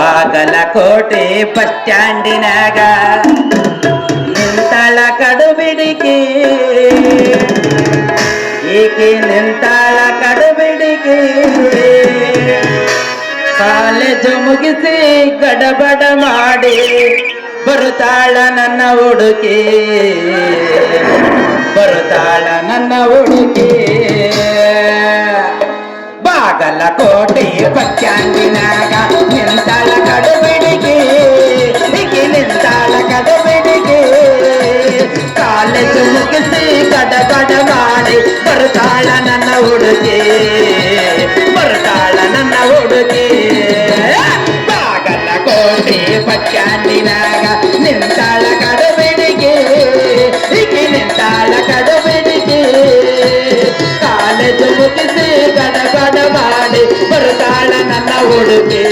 Bagalkot bus ಸ್ಟ್ಯಾಂಡಿನಾಗ ನಿಂತಾಳ ಕಡುಬಿಡಿಕೆ ಏಕೆ ನಿಂತಾಳ ಕಡುಬಿಡಿಕೆ college ಮುಗಿಸಿ ಗಡಬಡ ಮಾಡಿ ಬರುತ್ತಾಳ ನನ್ನ ಹುಡುಕಿ ಬರುತ್ತಾಳ ನನ್ನ ಹುಡುಕಿ ಬಾಗಲಕೋಟೆ ಬಸ್ ಸ್ಟ್ಯಾಂಡಿನಾಗ ನಿಂತಾಳ ಕಡುಬಿಡಿಕೆ ಹೀಗೆ ನಿಂತಾಳ ಕಡುಬಿಡಿಕೆ ಕಾಲೇಜು ಮುಗಿಸಿ ಗಡಬಡ ಮಾಡಿ ಬರುತ್ತಾಳ ನನ್ನ ಹುಡುಗಿ ಬರುತ್ತಾಳ ನನ್ನ ಹುಡುಗಿ ಬಾಗಲಕೋಟೆ ಬಸ್ ಸ್ಟ್ಯಾಂಡಿನಾಗ ನಿಂತಾಳ ಕಡುಬಿಡಿಕೆ ಹೀಗೆ ನಿಂತಾಳ ಕಡುಬಿಡಿಕೆ ಕಾಲೇಜು ಮುಗಿಸಿ ಗಡಬಡ ಮಾಡಿ ಬರುತ್ತಾಳ ನನ್ನ ಹುಡುಗಿ